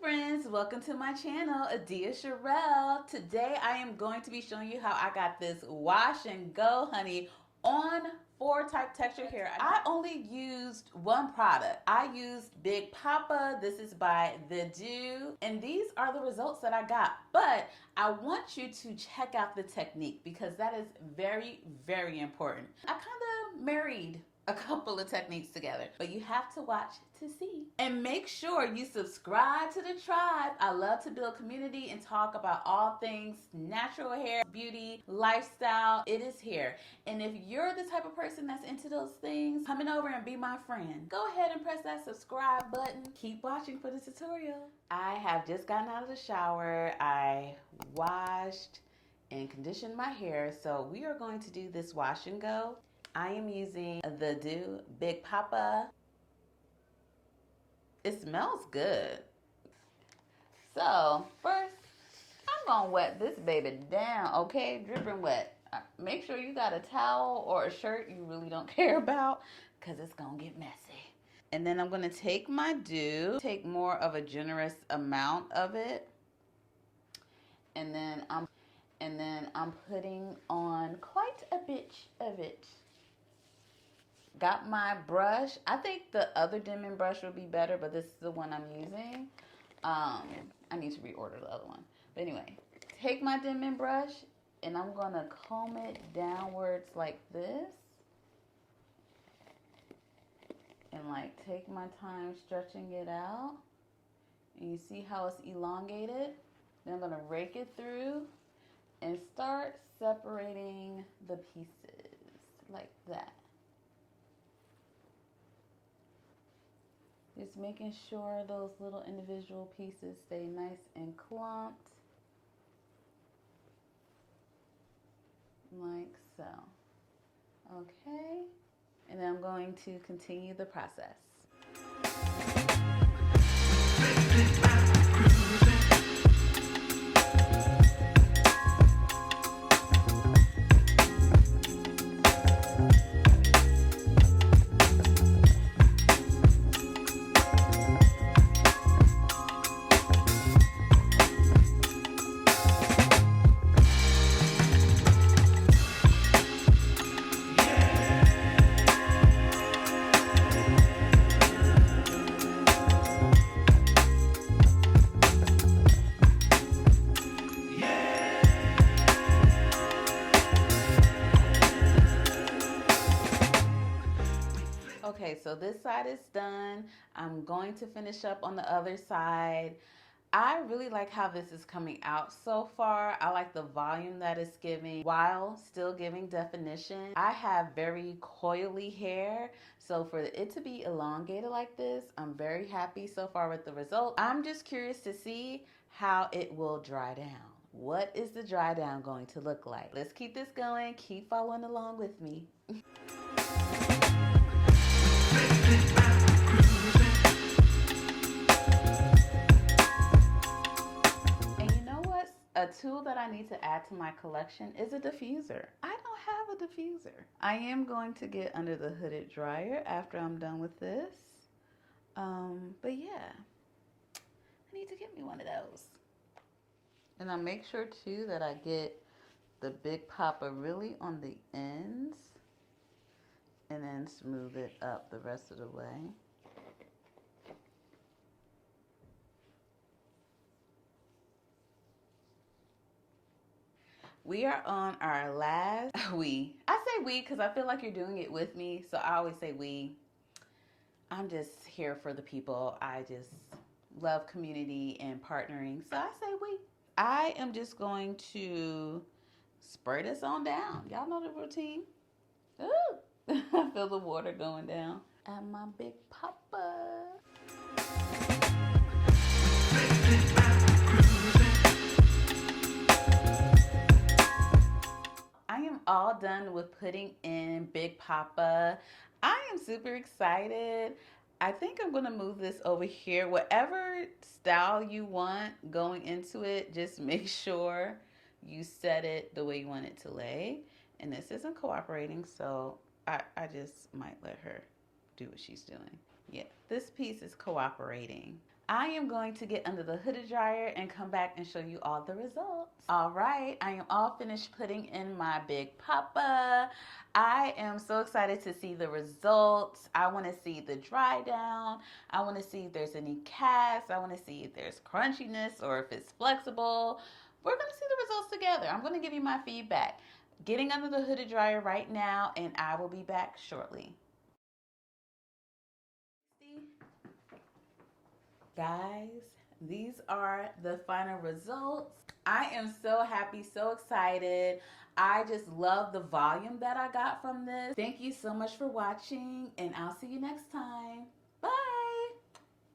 friends, welcome to my channel, Adia Sherelle. Today I am going to be showing you how I got this wash and go honey on 4 type texture hair. I only used one product. I used Big Poppa. This is by The Do, and these are the results that I got. But I want you to check out the technique because that is very, very important. I kind of married a couple of techniques together, but you have to watch to see. And make sure you subscribe to the tribe. I love to build community and talk about all things natural hair, beauty, lifestyle. It is here. And if you're the type of person that's into those things, coming over and be my friend, go ahead and press that subscribe button. Keep watching for the tutorial. I have just gotten out of the shower. I washed and conditioned my hair. So we are going to do this wash and go. I am using the Do Big Poppa. It smells good. So first, I'm gonna wet this baby down, okay? Dripping wet. Make sure you got a towel or a shirt you really don't care about because it's gonna get messy. And then I'm gonna take my Do, take more of a generous amount of it. And then I'm putting on quite a bit of it. Got my brush. I think the other dimming brush would be better, but this is the one I'm using. I need to reorder the other one. But anyway, take my dimming brush and I'm gonna comb it downwards like this. And like take my time stretching it out. And you see how it's elongated? Then I'm gonna rake it through and start separating the pieces like that. Just making sure those little individual pieces stay nice and clumped. Like so. Okay. And then I'm going to continue the process. Okay, so this side is done. I'm going to finish up on the other side. I really like how this is coming out so far. I like the volume that it's giving while still giving definition. I have very coily hair, so for it to be elongated like this, I'm very happy so far with the result. I'm just curious to see how it will dry down. What is the dry down going to look like? Let's keep this going. Keep following along with me. And you know what? A tool that I need to add to my collection is a diffuser. I don't have a diffuser. I am going to get under the hooded dryer after I'm done with this. But yeah, I need to get me one of those. And I make sure too that I get the Big Poppa really on the ends and then smooth it up the rest of the way. We are on our last we. I say we because I feel like you're doing it with me, so I always say we. I'm just here for the people. I just love community and partnering, so I say we. I am just going to spray this on down. Y'all know the routine. Ooh. I feel the water going down. And my Big Poppa. I am all done with putting in Big Poppa. I am super excited. I think I'm going to move this over here. Whatever style you want going into it, just make sure you set it the way you want it to lay. And this isn't cooperating, so I just might let her do what she's doing. Yeah, this piece is cooperating. I am going to get under the hooded dryer and come back and show you all the results. All right, I am all finished putting in my big Poppa. I am so excited to see the results. I want to see the dry down. I want to see if there's any cast. I want to see if there's crunchiness or if it's flexible. We're going to see the results together. I'm going to give you my feedback. Getting under the hooded dryer right now, and I will be back shortly. Guys, these are the final results. I am so happy, so excited. I just love the volume that I got from this. Thank you so much for watching, and I'll see you next time.